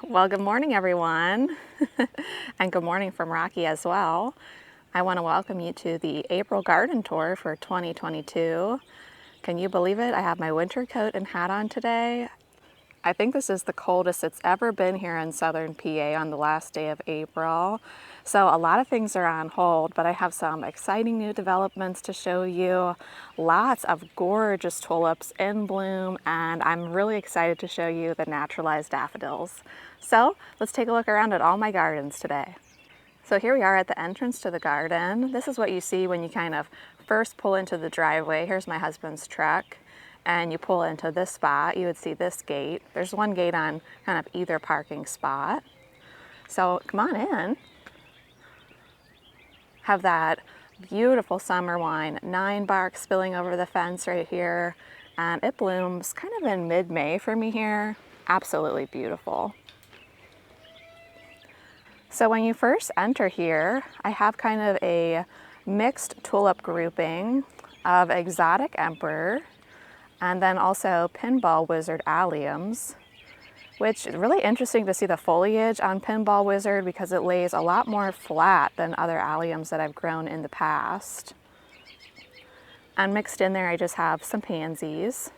Well, good morning, everyone, and good morning from Rocky as well. I want to welcome you to the April garden tour for 2022. Can you believe it? I have my winter coat and hat on today. I think this is the coldest it's ever been here in southern PA on the last day of April. So a lot of things are on hold, but I have some exciting new developments to show you. Lots of gorgeous tulips in bloom, and I'm really excited to show you the naturalized daffodils. So let's take a look around at all my gardens today. So here we are at the entrance to the garden. This is what you see when you kind of first pull into the driveway. Here's my husband's truck. And you pull into this spot, you would see this gate. There's one gate on kind of either parking spot. So come on in. Have that beautiful summer wine, 9-bark spilling over the fence right here. And it blooms kind of in mid-May for me here. Absolutely beautiful. So when you first enter here, I have kind of a mixed tulip grouping of exotic emperor, and then also pinball wizard alliums, which is really interesting to see the foliage on pinball wizard because it lays a lot more flat than other alliums that I've grown in the past. And mixed in there I just have some pansies.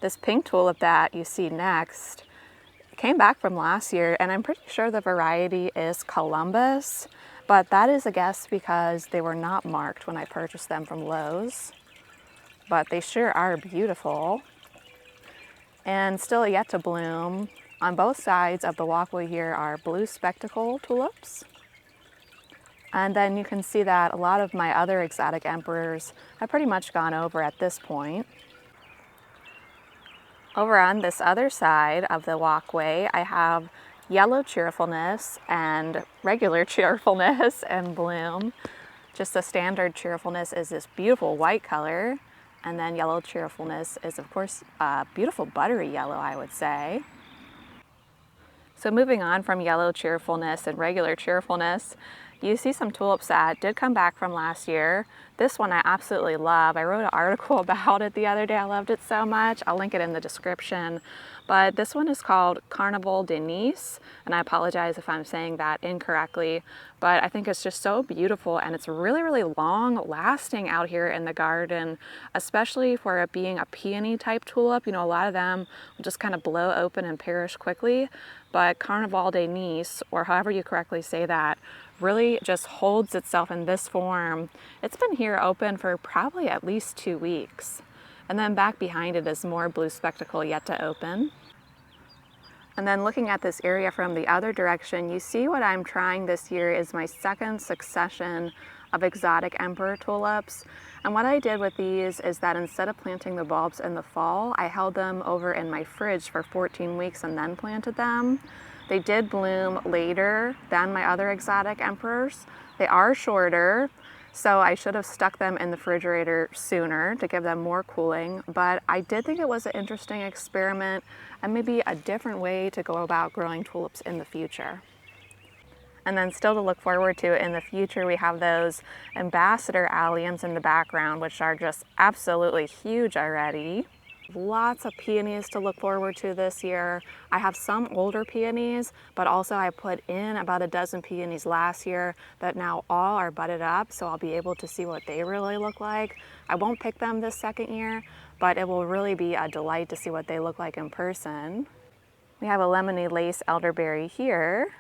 This pink tulip that you see next came back from last year, and I'm pretty sure the variety is Columbus. But that is a guess because they were not marked when I purchased them from Lowe's. But they sure are beautiful. And still yet to bloom. On both sides of the walkway here are blue spectacle tulips. And then you can see that a lot of my other exotic emperors have pretty much gone over at this point. Over on this other side of the walkway, I have yellow cheerfulness and regular cheerfulness and bloom. Just the standard cheerfulness is this beautiful white color, and then yellow cheerfulness is of course a beautiful buttery yellow, I would say. So moving on from yellow cheerfulness and regular cheerfulness, you see some tulips that did come back from last year. This one I absolutely love. I wrote an article about it the other day. I loved it so much. I'll link it in the description. But this one is called Carnival de Nice, and I apologize if I'm saying that incorrectly, but I think it's just so beautiful, and it's really, really long lasting out here in the garden, especially for it being a peony type tulip. You know, a lot of them will just kind of blow open and perish quickly, but Carnival de Nice, or however you correctly say that, really just holds itself in this form. It's been here open for probably at least 2 weeks. And then back behind it is more blue spectacle yet to open. And then looking at this area from the other direction, you see what I'm trying this year is my second succession of exotic emperor tulips. And what I did with these is that instead of planting the bulbs in the fall, I held them over in my fridge for 14 weeks and then planted them. They did bloom later than my other exotic emperors. They are shorter, so I should have stuck them in the refrigerator sooner to give them more cooling, but I did think it was an interesting experiment and maybe a different way to go about growing tulips in the future. And then still to look forward to in the future, we have those ambassador alliums in the background, which are just absolutely huge already. Lots of peonies to look forward to this year. I have some older peonies, but also I put in about a dozen peonies last year that now all are budded up, so I'll be able to see what they really look like. I won't pick them this second year, but it will really be a delight to see what they look like in person. We have a lemony lace elderberry here,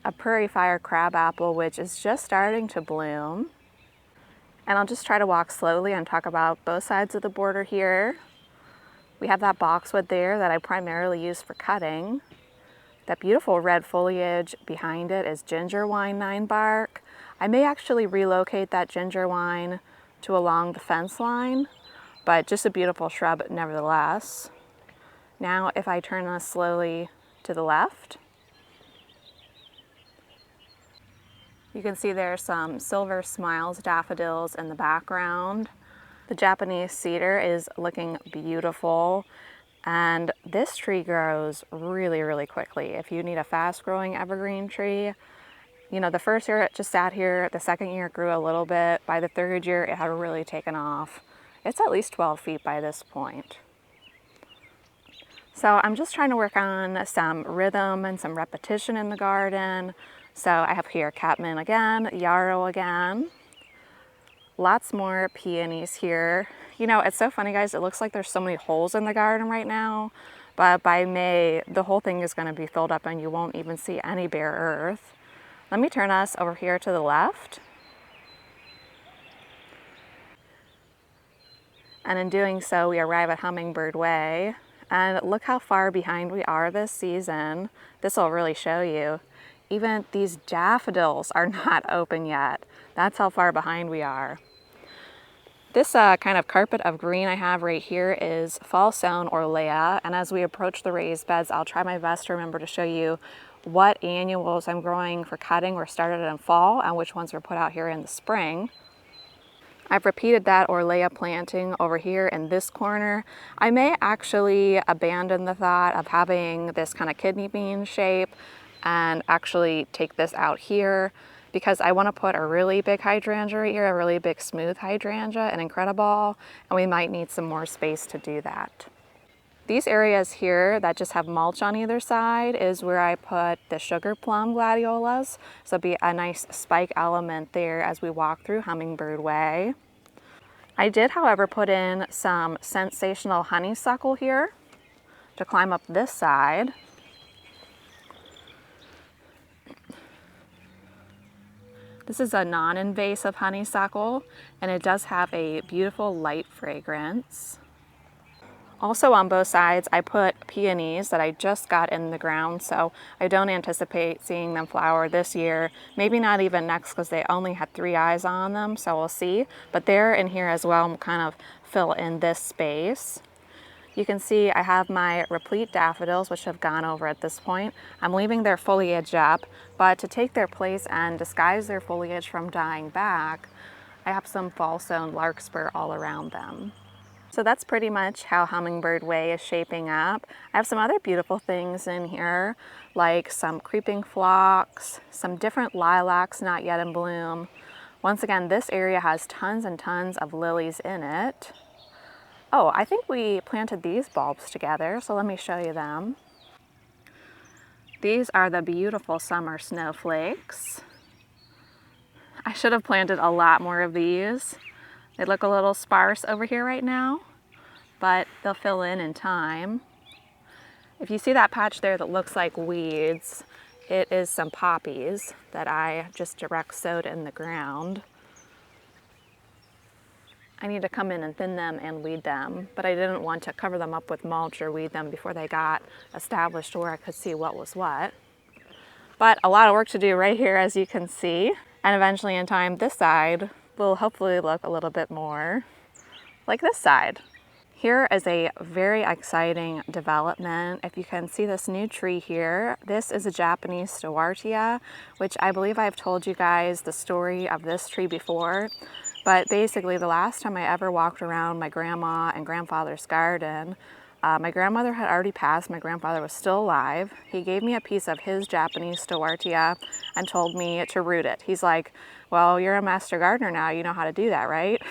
a prairie fire crabapple, which is just starting to bloom. And I'll just try to walk slowly and talk about both sides of the border here. We have that boxwood there that I primarily use for cutting. That beautiful red foliage behind it is ginger wine 9-bark. I may actually relocate that ginger wine to along the fence line, but just a beautiful shrub nevertheless. Now if I turn this slowly to the left, you can see there's some Silver Smiles daffodils in the background. The Japanese cedar is looking beautiful, and this tree grows really, really quickly. If you need a fast-growing evergreen tree, you know, the first year it just sat here, the second year it grew a little bit. By the third year, it had really taken off. It's at least 12 feet by this point. So I'm just trying to work on some rhythm and some repetition in the garden. So I have here catmint again, yarrow again, lots more peonies here. You know, it's so funny, guys, it looks like there's so many holes in the garden right now, but by May, the whole thing is going to be filled up and you won't even see any bare earth. Let me turn us over here to the left. And in doing so, we arrive at Hummingbird Way. And look how far behind we are this season. This will really show you. Even these daffodils are not open yet. That's how far behind we are. This kind of carpet of green I have right here is fall sown Orlea. And as we approach the raised beds, I'll try my best to remember to show you what annuals I'm growing for cutting were started in fall and which ones were put out here in the spring. I've repeated that Orlea planting over here in this corner. I may actually abandon the thought of having this kind of kidney bean shape and actually take this out here because I want to put a really big hydrangea right here, a really big smooth hydrangea, an incredible, and we might need some more space to do that. These areas here that just have mulch on either side is where I put the sugar plum gladiolas. So it'll be a nice spike element there as we walk through Hummingbird Way. I did, however, put in some sensational honeysuckle here to climb up this side. This is a non-invasive honeysuckle, and it does have a beautiful light fragrance. Also on both sides, I put peonies that I just got in the ground, so I don't anticipate seeing them flower this year. Maybe not even next because they only had 3 eyes on them, so we'll see. But they're in here as well and kind of fill in this space. You can see I have my replete daffodils, which have gone over at this point. I'm leaving their foliage up, but to take their place and disguise their foliage from dying back, I have some fall sown larkspur all around them. So that's pretty much how Hummingbird Way is shaping up. I have some other beautiful things in here, like some creeping phlox, some different lilacs not yet in bloom. Once again, this area has tons and tons of lilies in it. Oh, I think we planted these bulbs together, so let me show you them. These are the beautiful summer snowflakes. I should have planted a lot more of these. They look a little sparse over here right now, but they'll fill in time. If you see that patch there that looks like weeds, it is some poppies that I just direct sowed in the ground. I need to come in and thin them and weed them, but I didn't want to cover them up with mulch or weed them before they got established where I could see what was what. But a lot of work to do right here, as you can see. And eventually in time, this side will hopefully look a little bit more like this side. Here is a very exciting development. If you can see this new tree here, this is a Japanese Stewartia, which I believe I've told you guys the story of this tree before. But basically, the last time I ever walked around my grandma and grandfather's garden, my grandmother had already passed, my grandfather was still alive. He gave me a piece of his Japanese Stewartia and told me to root it. He's like, well, you're a master gardener now, you know how to do that, right?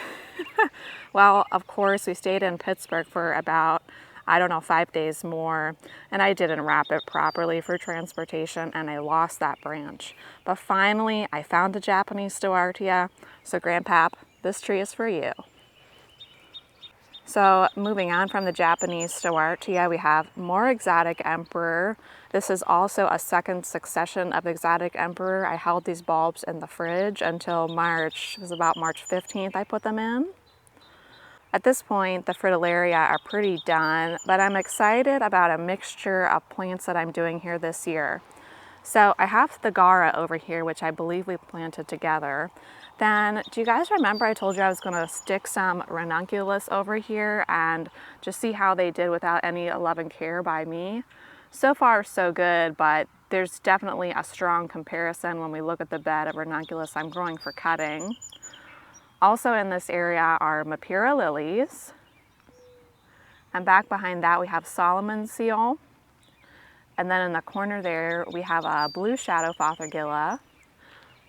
Well, of course, we stayed in Pittsburgh for about, I don't know, 5 days more, and I didn't wrap it properly for transportation, and I lost that branch. But finally, I found the Japanese Stewartia, so Grandpap, this tree is for you. So moving on from the Japanese Stewartia, we have more exotic emperor. This is also a second succession of exotic emperor. I held these bulbs in the fridge until March. It was about March 15th I put them in. At this point, the fritillaria are pretty done, but I'm excited about a mixture of plants that I'm doing here this year. So I have the Gara over here, which I believe we planted together. Then, do you guys remember I told you I was going to stick some ranunculus over here and just see how they did without any love and care by me? So far, so good, but there's definitely a strong comparison when we look at the bed of ranunculus I'm growing for cutting. Also in this area are Mapira lilies. And back behind that we have Solomon seal. And then in the corner there we have a blue shadow fothergilla.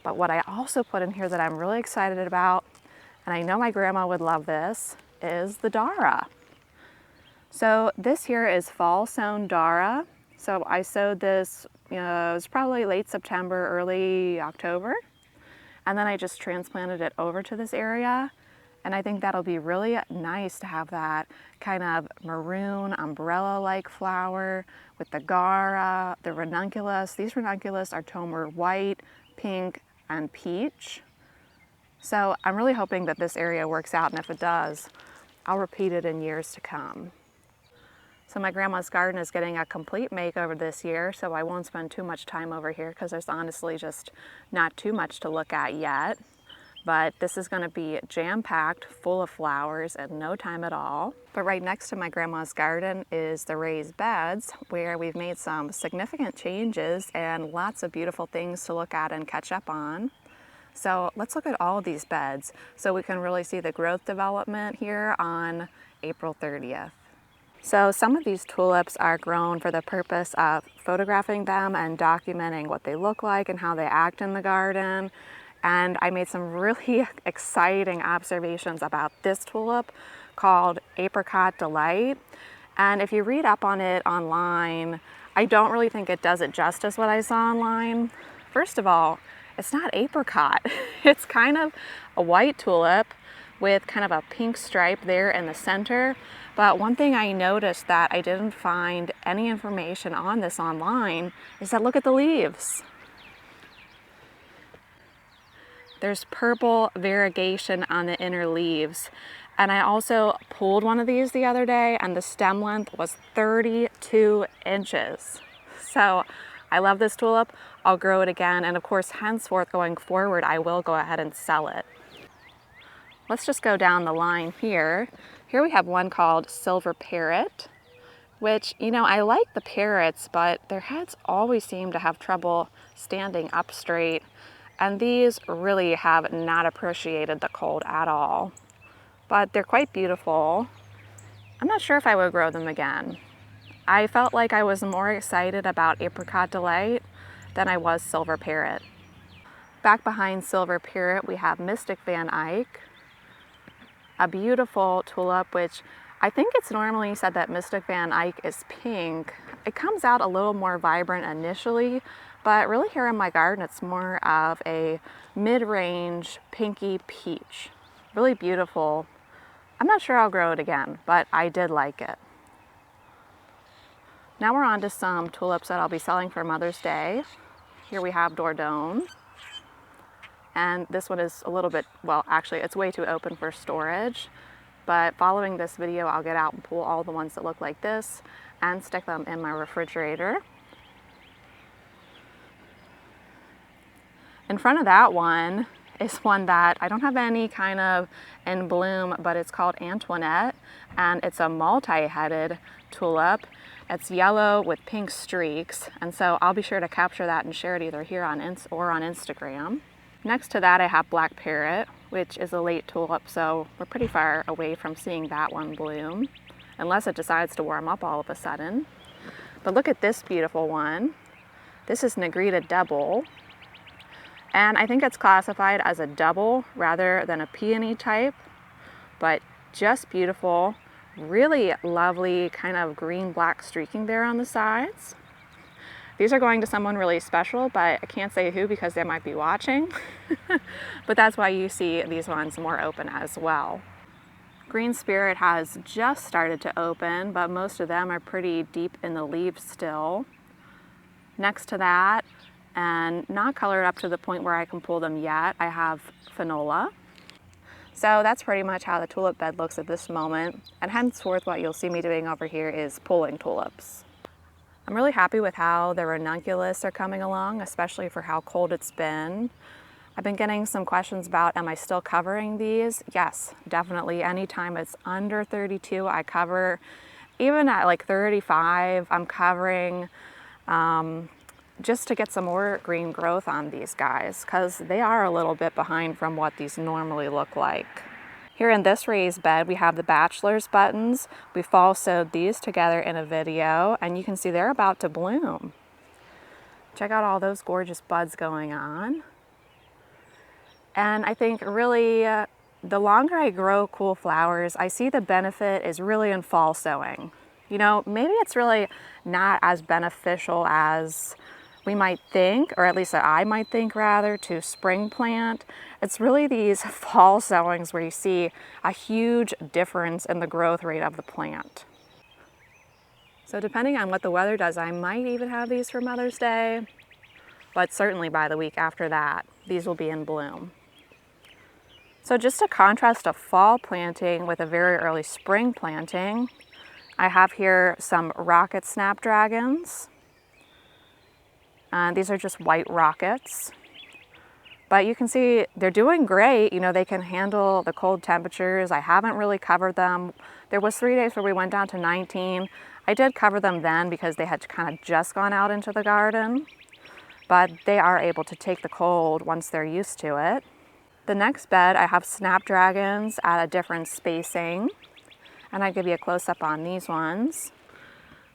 But what I also put in here that I'm really excited about, and I know my grandma would love this, is the Dara. So this here is fall sown Dara. So I sowed this, it was probably late September, early October. And then I just transplanted it over to this area. And I think that'll be really nice to have that kind of maroon umbrella-like flower with the Gara, the ranunculus. These ranunculus are toner white, pink, and peach. So I'm really hoping that this area works out, and if it does, I'll repeat it in years to come. So my grandma's garden is getting a complete makeover this year, so I won't spend too much time over here because there's honestly just not too much to look at yet. But this is going to be jam-packed, full of flowers in no time at all. But right next to my grandma's garden is the raised beds, where we've made some significant changes and lots of beautiful things to look at and catch up on. So let's look at all of these beds so we can really see the growth development here on April 30th. So some of these tulips are grown for the purpose of photographing them and documenting what they look like and how they act in the garden. And I made some really exciting observations about this tulip called Apricot Delight. And if you read up on it online, I don't really think it does it justice what I saw online. First of all, it's not apricot. It's kind of a white tulip with kind of a pink stripe there in the center. But one thing I noticed that I didn't find any information on this online is that look at the leaves. There's purple variegation on the inner leaves. And I also pulled one of these the other day and the stem length was 32 inches. So I love this tulip. I'll grow it again. And of course, henceforth going forward, I will go ahead and sell it. Let's just go down the line here. Here we have one called Silver Parrot, which, I like the parrots, but their heads always seem to have trouble standing up straight. And these really have not appreciated the cold at all. But they're quite beautiful. I'm not sure if I would grow them again. I felt like I was more excited about Apricot Delight than I was Silver Parrot. Back behind Silver Parrot, we have Mystic Van Eyck, a beautiful tulip, which I think it's normally said that Mystic Van Eyck is pink. It comes out a little more vibrant initially, but really here in my garden, it's more of a mid-range pinky peach. Really beautiful. I'm not sure I'll grow it again, but I did like it. Now we're on to some tulips that I'll be selling for Mother's Day. Here we have Dordogne. And this one is a little bit, well, actually it's way too open for storage. But following this video, I'll get out and pull all the ones that look like this and stick them in my refrigerator. In front of that one is one that I don't have any kind of in bloom, but it's called Antoinette, and it's a multi-headed tulip. It's yellow with pink streaks, and so I'll be sure to capture that and share it either here on Instagram. Next to that, I have Black Parrot, which is a late tulip, so we're pretty far away from seeing that one bloom, unless it decides to warm up all of a sudden. But look at this beautiful one. This is Negrita Double. And I think it's classified as a double rather than a peony type, but just beautiful, really lovely kind of green-black streaking there on the sides. These are going to someone really special, but I can't say who because they might be watching. But that's why you see these ones more open as well. Green Spirit has just started to open, but most of them are pretty deep in the leaves still. Next to that, and not colored up to the point where I can pull them yet, I have Finola. So that's pretty much how the tulip bed looks at this moment, and henceforth what you'll see me doing over here is pulling tulips. I'm really happy with how the ranunculus are coming along, especially for how cold it's been. I've been getting some questions about, am I still covering these? Yes, definitely. Anytime it's under 32, I cover. Even at like 35, I'm covering. Just to get some more green growth on these guys, because they are a little bit behind from what these normally look like. Here in this raised bed, we have the bachelor's buttons. We fall sewed these together in a video, and you can see they're about to bloom. Check out all those gorgeous buds going on. And I think really, the longer I grow cool flowers, I see the benefit is really in fall sowing. You know, maybe it's really not as beneficial as we might think, or at least that I might think rather, to spring plant. It's really these fall sowings where you see a huge difference in the growth rate of the plant. So depending on what the weather does, I might even have these for Mother's Day, but certainly by the week after that, these will be in bloom. So just to contrast a fall planting with a very early spring planting, I have here some rocket snapdragons. These are just white rockets. But you can see they're doing great. You know, they can handle the cold temperatures. I haven't really covered them. There was 3 days where we went down to 19. I did cover them then because they had kind of just gone out into the garden. But they are able to take the cold once they're used to it. The next bed, I have snapdragons at a different spacing. And I'll give you a close-up on these ones.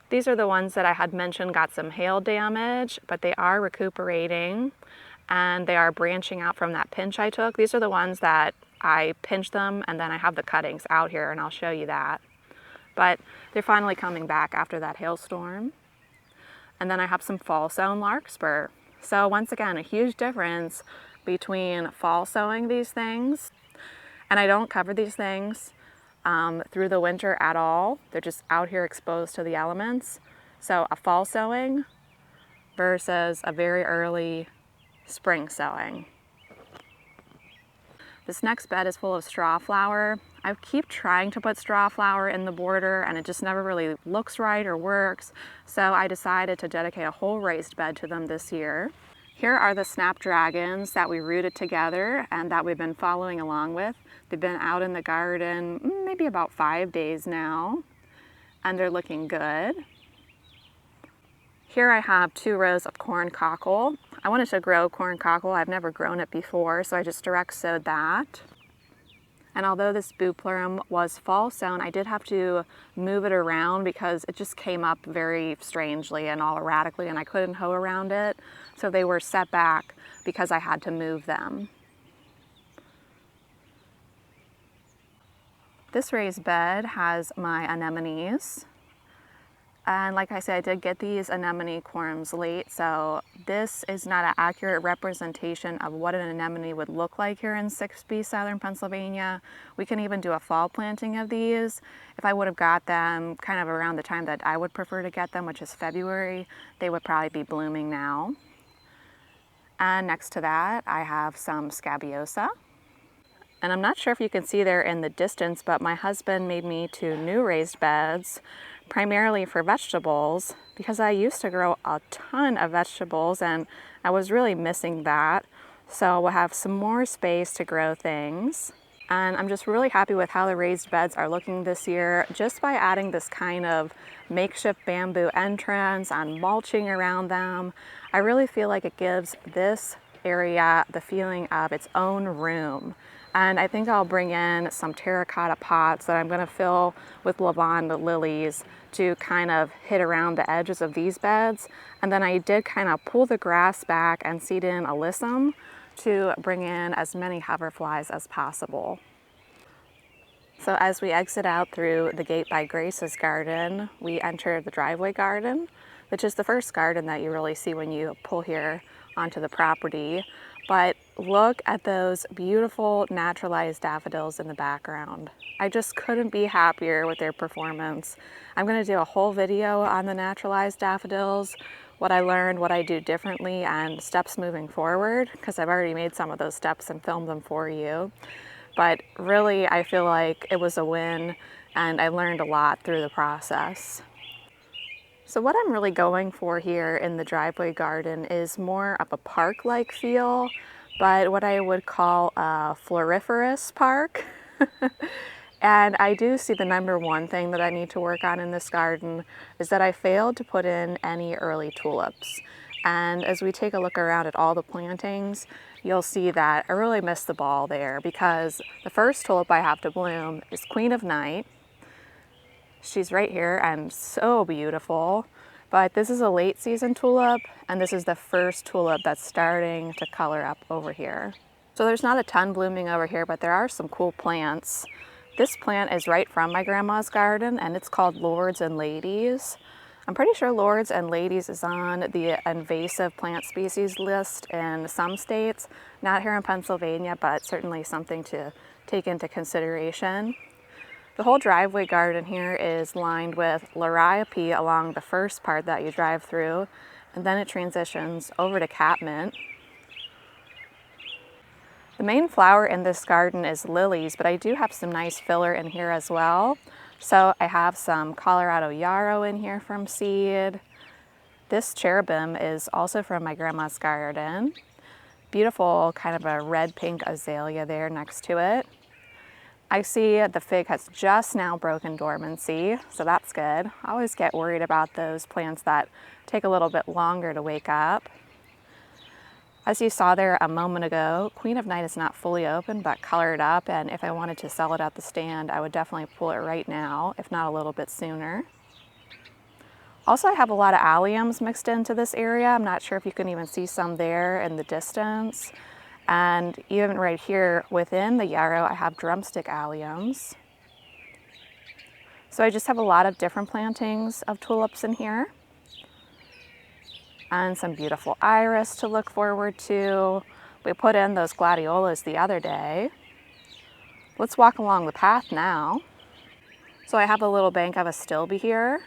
These are the ones that I had mentioned got some hail damage, but they are recuperating and they are branching out from that pinch I took. These are the ones that I pinched them, and then I have the cuttings out here and I'll show you that. But they're finally coming back after that hailstorm. And then I have some fall sown larkspur. So once again, a huge difference between fall sowing these things, and I don't cover these things through the winter at all. They're just out here exposed to the elements. So a fall sowing versus a very early spring sowing. This next bed is full of straw flower. I keep trying to put straw flower in the border and it just never really looks right or works. So I decided to dedicate a whole raised bed to them this year. Here are the snapdragons that we rooted together and that we've been following along with. They've been out in the garden maybe about 5 days now, and they're looking good. Here I have 2 rows of corn cockle. I wanted to grow corn cockle. I've never grown it before, so I just direct sowed that. And although this buplorum was fall sown, I did have to move it around because it just came up very strangely and all erratically, and I couldn't hoe around it. So they were set back because I had to move them. This raised bed has my anemones. And like I said, I did get these anemone corms late, so this is not an accurate representation of what an anemone would look like here in 6B southern Pennsylvania. We can even do a fall planting of these. If I would have got them kind of around the time that I would prefer to get them, which is February, they would probably be blooming now. And next to that, I have some scabiosa. And I'm not sure if you can see there in the distance, but my husband made me 2 new raised beds, primarily for vegetables, because I used to grow a ton of vegetables and I was really missing that. So we'll have some more space to grow things. And I'm just really happy with how the raised beds are looking this year, just by adding this kind of makeshift bamboo entrance and mulching around them. I really feel like it gives this area the feeling of its own room. And I think I'll bring in some terracotta pots that I'm going to fill with lavanda lilies to kind of hit around the edges of these beds. And then I did kind of pull the grass back and seed in alyssum to bring in as many hoverflies as possible. So as we exit out through the gate by Grace's garden, we enter the driveway garden, which is the first garden that you really see when you pull here onto the property. But look at those beautiful naturalized daffodils in the background. I just couldn't be happier with their performance. I'm going to do a whole video on the naturalized daffodils, what I learned, what I do differently, and steps moving forward, because I've already made some of those steps and filmed them for you. But really, I feel like it was a win, and I learned a lot through the process. So what I'm really going for here in the driveway garden is more of a park-like feel, but what I would call a floriferous park. And I do see the #1 thing that I need to work on in this garden is that I failed to put in any early tulips. And as we take a look around at all the plantings, you'll see that I really missed the ball there, because the first tulip I have to bloom is Queen of Night. She's right here and so beautiful, but this is a late season tulip, and this is the first tulip that's starting to color up over here. So there's not a ton blooming over here, but there are some cool plants. This plant is right from my grandma's garden, and it's called Lords and Ladies. I'm pretty sure Lords and Ladies is on the invasive plant species list in some states, not here in Pennsylvania, but certainly something to take into consideration. The whole driveway garden here is lined with liriope along the first part that you drive through, and then it transitions over to catmint. The main flower in this garden is lilies, but I do have some nice filler in here as well. So I have some Colorado yarrow in here from seed. This cherubim is also from my grandma's garden. Beautiful kind of a red-pink azalea there next to it. I see the fig has just now broken dormancy, so that's good. I always get worried about those plants that take a little bit longer to wake up. As you saw there a moment ago, Queen of Night is not fully open but colored up, and if I wanted to sell it at the stand, I would definitely pull it right now, if not a little bit sooner. Also, I have a lot of alliums mixed into this area. I'm not sure if you can even see some there in the distance. And even right here within the yarrow, I have drumstick alliums. So I just have a lot of different plantings of tulips in here. And some beautiful iris to look forward to. We put in those gladiolas the other day. Let's walk along the path now. So I have a little bank of astilbe here.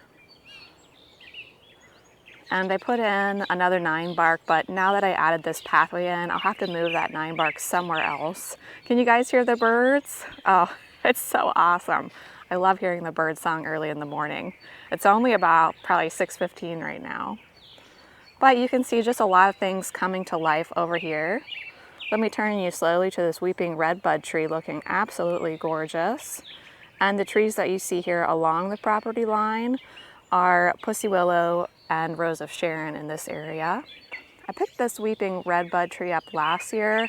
And I put in another 9-bark, but now that I added this pathway in, I'll have to move that 9-bark somewhere else. Can you guys hear the birds? Oh, it's so awesome. I love hearing the bird song early in the morning. It's only about probably 6:15 right now. But you can see just a lot of things coming to life over here. Let me turn you slowly to this weeping redbud tree looking absolutely gorgeous. And the trees that you see here along the property line are pussy willow and rose of Sharon in this area. I picked this weeping redbud tree up last year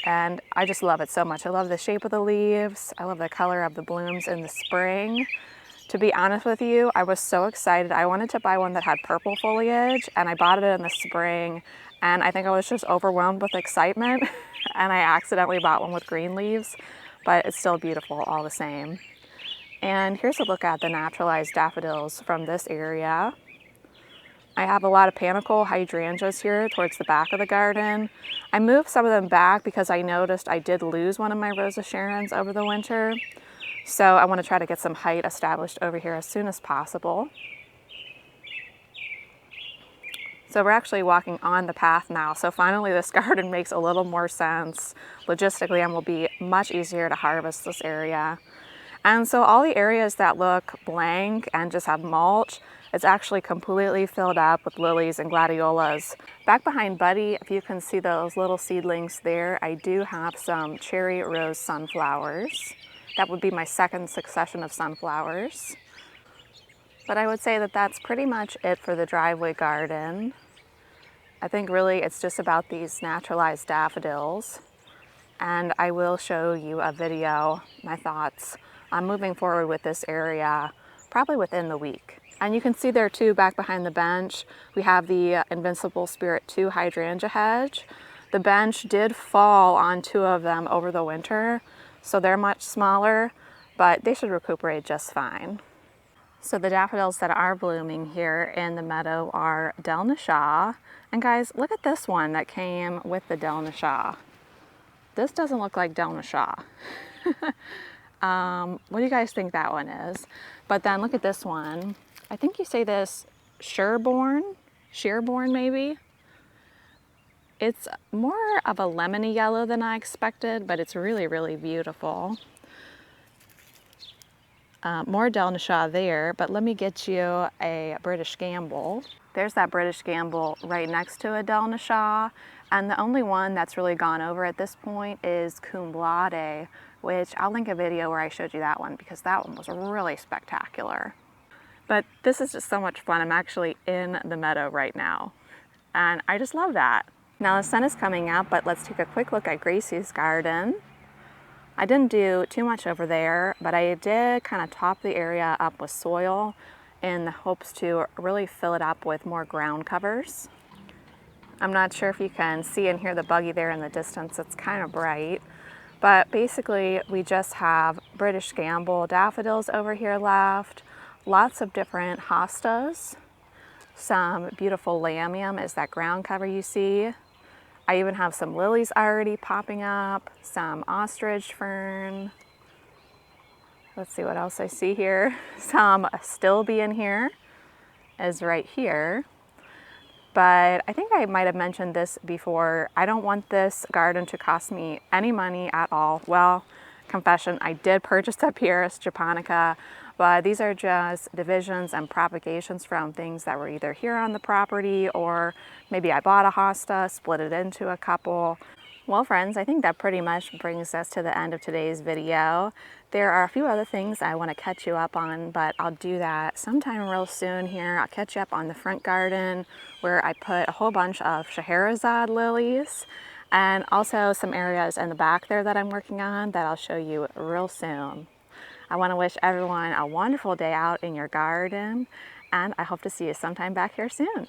and I just love it so much. I love the shape of the leaves. I love the color of the blooms in the spring. To be honest with you, I was so excited. I wanted to buy one that had purple foliage, and I bought it in the spring, and I think I was just overwhelmed with excitement, and I accidentally bought one with green leaves, but it's still beautiful all the same. And here's a look at the naturalized daffodils from this area. I have a lot of panicle hydrangeas here towards the back of the garden. I moved some of them back because I noticed I did lose one of my Rose of Sharons over the winter. So I want to try to get some height established over here as soon as possible. So we're actually walking on the path now. So finally this garden makes a little more sense logistically and will be much easier to harvest this area. And so all the areas that look blank and just have mulch, it's actually completely filled up with lilies and gladiolas. Back behind Buddy, if you can see those little seedlings there, I do have some cherry rose sunflowers. That would be my second succession of sunflowers. But I would say that that's pretty much it for the driveway garden. I think really it's just about these naturalized daffodils. And I will show you a video, my thoughts on moving forward with this area, probably within the week. And you can see there too, back behind the bench, we have the Invincible Spirit 2 hydrangea hedge. The bench did fall on 2 of them over the winter, so they're much smaller, but they should recuperate just fine. So the daffodils that are blooming here in the meadow are Delnashaw. And guys, look at this one that came with the Delnashaw. This doesn't look like Delnashaw. What do you guys think that one is? But then look at this one. I think you say this Sherborne maybe. It's more of a lemony yellow than I expected, but it's really, really beautiful. More Delnashaw there, but let me get you a British Gamble. There's that British Gamble right next to a Delnashaw, and the only one that's really gone over at this point is Cum Laude, which I'll link a video where I showed you that one because that one was really spectacular. But this is just so much fun. I'm actually in the meadow right now, and I just love that. Now the sun is coming up, but let's take a quick look at Gracie's garden. I didn't do too much over there, but I did kind of top the area up with soil in the hopes to really fill it up with more ground covers. I'm not sure if you can see and hear the buggy there in the distance. It's kind of bright, But basically, we just have British Gamble daffodils over here left, lots of different hostas, some beautiful lamium is that ground cover you see. I even have some lilies already popping up, some ostrich fern. Let's see what else I see here. Some stilbe in here is right here. But I think I might have mentioned this before. I don't want this garden to cost me any money at all. Well, confession, I did purchase a Pieris japonica, but these are just divisions and propagations from things that were either here on the property, or maybe I bought a hosta, split it into a couple. Well, friends, I think that pretty much brings us to the end of today's video. There are a few other things I want to catch you up on, but I'll do that sometime real soon here. I'll catch you up on the front garden where I put a whole bunch of Scheherazade lilies, and also some areas in the back there that I'm working on that I'll show you real soon. I want to wish everyone a wonderful day out in your garden, and I hope to see you sometime back here soon.